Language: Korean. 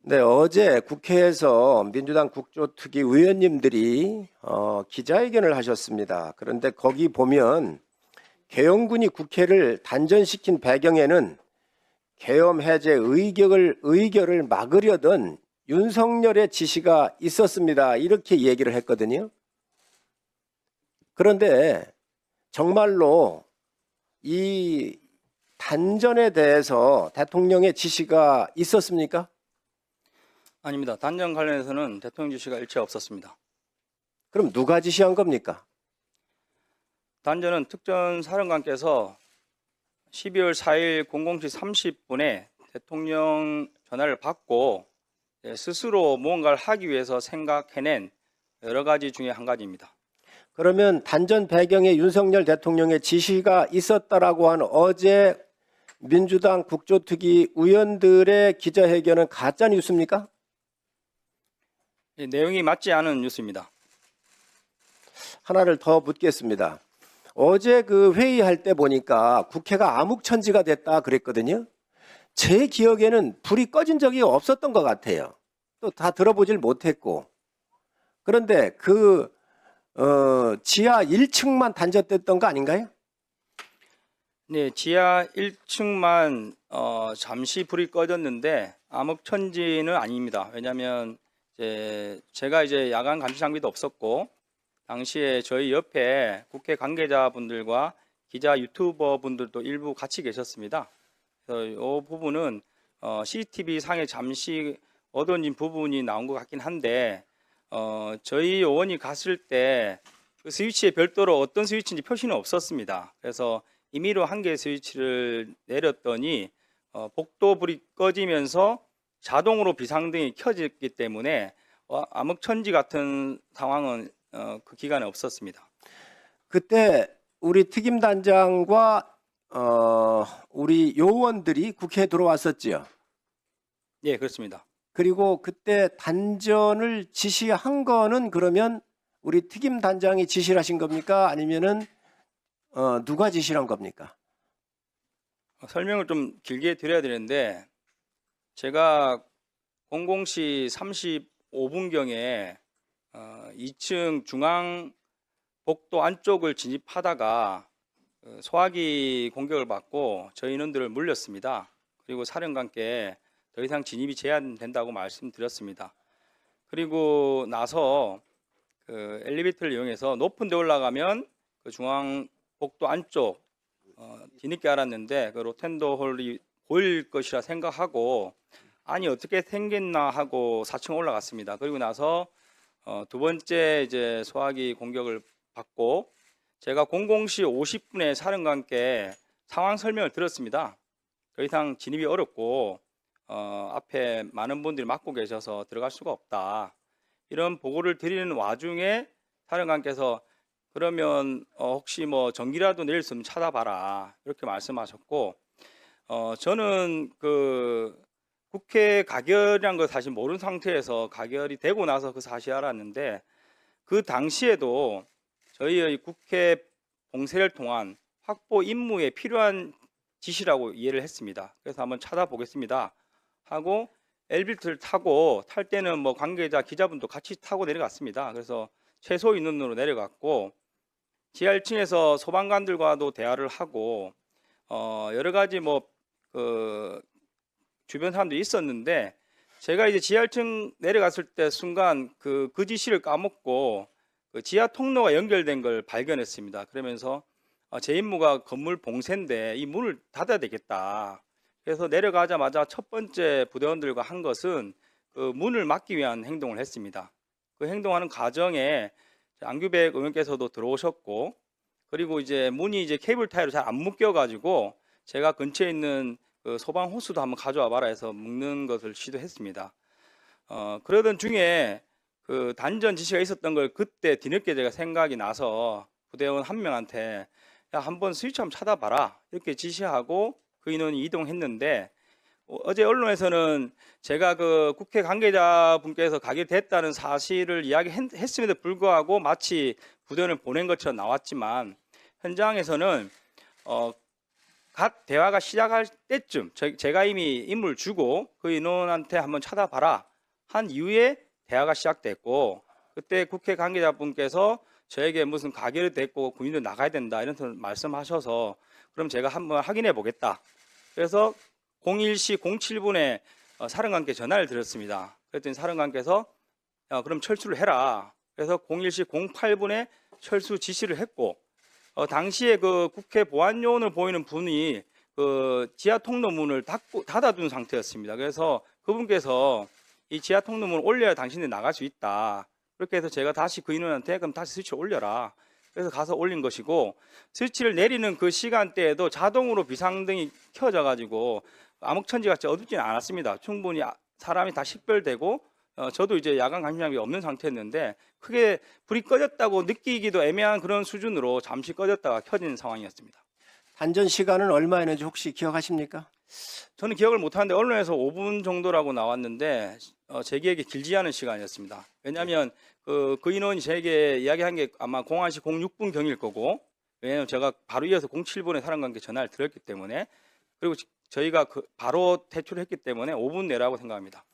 네, 어제 국회에서 민주당 국조특위 의원님들이 기자회견을 하셨습니다. 그런데 거기 보면 계엄군이 국회를 단전시킨 배경에는 계엄 해제 의결을 막으려던 윤석열의 지시가 있었습니다. 이렇게 얘기를 했거든요. 그런데 정말로 이 단전에 대해서 대통령의 지시가 있었습니까? 아닙니다. 단전 관련해서는 대통령 지시가 일체 없었습니다. 그럼 누가 지시한 겁니까? 단전은 특전사령관께서 12월 4일 00시 30분에 대통령 전화를 받고 스스로 무언가를 하기 위해서 생각해낸 여러 가지 중에 한 가지입니다. 그러면 단전 배경에 윤석열 대통령의 지시가 있었다라고 한 어제 민주당 국조특위 의원들의 기자회견은 가짜 뉴스입니까? 내용이 맞지 않은 뉴스입니다. 하나를 더 묻겠습니다. 어제 그 회의할 때 보니까 국회가 암흑천지가 됐다 그랬거든요. 제 기억에는 불이 꺼진 적이 없었던 것 같아요. 또 다 들어보질 못했고. 그런데 지하 1층만 단절됐던 거 아닌가요? 네, 지하 1층만 잠시 불이 꺼졌는데 암흑천지는 아닙니다. 왜냐하면 제가 야간 감시 장비도 없었고 당시에 저희 옆에 국회 관계자분들과 기자 유튜버 분들도 일부 같이 계셨습니다. 그래서 이 부분은 CCTV 상에 잠시 어두워진 부분이 나온 것 같긴 한데 저희 의원이 갔을 때 그 스위치에 별도로 어떤 스위치인지 표시는 없었습니다. 그래서 임의로 한 개의 스위치를 내렸더니 복도불이 꺼지면서 자동으로 비상등이 켜졌기 때문에 암흑천지 같은 상황은 그 기간에 없었습니다. 그때 우리 특임단장과 우리 요원들이 국회에 들어왔었지요. 예, 그렇습니다. 그리고 그때 단전을 지시한 거는 그러면 우리 특임단장이 지시를 하신 겁니까? 아니면은 누가 지시를 한 겁니까? 설명을 좀 길게 드려야 되는데 제가 00시 35분경에 2층 중앙 복도 안쪽을 진입하다가 소화기 공격을 받고 저희 인원들을 물렸습니다. 그리고 사령관께 더 이상 진입이 제한된다고 말씀드렸습니다. 그리고 나서 그 엘리베이터를 이용해서 높은 데 올라가면 그 중앙 복도 안쪽 뒤늦게 알았는데 그 로텐도 홀이 보일 것이라 생각하고 아니 어떻게 생겼나 하고 4층 올라갔습니다. 그리고 나서 두 번째 소화기 공격을 받고 제가 00시 50분에 사령관께 상황 설명을 들었습니다. 더 이상 진입이 어렵고 앞에 많은 분들이 막고 계셔서 들어갈 수가 없다. 이런 보고를 드리는 와중에 사령관께서 그러면 혹시 뭐 전기라도 내릴 수 있으면 찾아봐라 이렇게 말씀하셨고 저는 그 국회 가결이란 걸 사실 모르는 상태에서 가결이 되고 나서 그 사실 알았는데 그 당시에도 저희의 국회 봉쇄를 통한 확보 임무에 필요한 지시라고 이해를 했습니다. 그래서 한번 찾아보겠습니다 하고 엘리베이터를 타고 탈 때는 뭐 관계자 기자분도 같이 타고 내려갔습니다. 그래서 최소 인원으로 내려갔고 지하 1층에서 소방관들과도 대화를 하고 여러 가지 그 주변 사람들이 있었는데 제가 지하 1층 내려갔을 때 순간 그 지시를 까먹고 그 지하 통로가 연결된 걸 발견했습니다. 그러면서 제 임무가 건물 봉쇄인데 이 문을 닫아야 되겠다. 그래서 내려가자마자 첫 번째 부대원들과 한 것은 그 문을 막기 위한 행동을 했습니다. 그 행동하는 과정에 안규백 의원께서도 들어오셨고 그리고 문이 케이블 타이로 잘 안 묶여가지고 제가 근처에 있는 그 소방 호스도 한번 가져와 봐라 해서 묶는 것을 시도했습니다. 그러던 중에 그 단전 지시가 있었던 걸 그때 뒤늦게 제가 생각이 나서 부대원 한 명한테 야 한번 스위치 한번 찾아봐라 이렇게 지시하고 그 인원이 이동했는데 어제 언론에서는 제가 그 국회 관계자분께서 가결됐다는 사실을 이야기했음에도 불구하고 마치 부대원을 보낸 것처럼 나왔지만 현장에서는 갓 대화가 시작할 때쯤 제가 이미 임무를 주고 그 인원한테 한번 찾아봐라 한 이후에 대화가 시작됐고, 그때 국회 관계자분께서 저에게 무슨 가결이 됐고 군인들 나가야 된다 이런 말씀하셔서 그럼 제가 한번 확인해 보겠다. 그래서 01시 07분에 사령관께 전화를 드렸습니다. 그랬더니 사령관께서 그럼 철수를 해라. 그래서 01시 08분에 철수 지시를 했고, 당시에 그 국회 보안요원을 보이는 분이 그 지하 통로문을 닫아둔 상태였습니다. 그래서 그분께서 이 지하 통로문을 올려야 당신들이 나갈 수 있다. 그렇게 해서 제가 다시 그 인원한테 그럼 다시 스위치를 올려라. 그래서 가서 올린 것이고, 스위치를 내리는 그 시간대에도 자동으로 비상등이 켜져 가지고 암흑천지같이 어둡지는 않았습니다. 충분히 사람이 다 식별되고 저도 이제 야간 감시장비 없는 상태였는데 크게 불이 꺼졌다고 느끼기도 애매한 그런 수준으로 잠시 꺼졌다가 켜진 상황이었습니다. 단전 시간은 얼마였는지 혹시 기억하십니까? 저는 기억을 못하는데 언론에서 5분 정도라고 나왔는데 제 기억에 길지 않은 시간이었습니다. 왜냐하면 그 인원이 제게 이야기한 게 아마 01시 06분 경일 거고, 왜냐하면 제가 바로 이어서 07분에 사령관께 전화를 드렸기 때문에, 그리고 저희가 바로 퇴출했기 때문에 5분 내라고 생각합니다.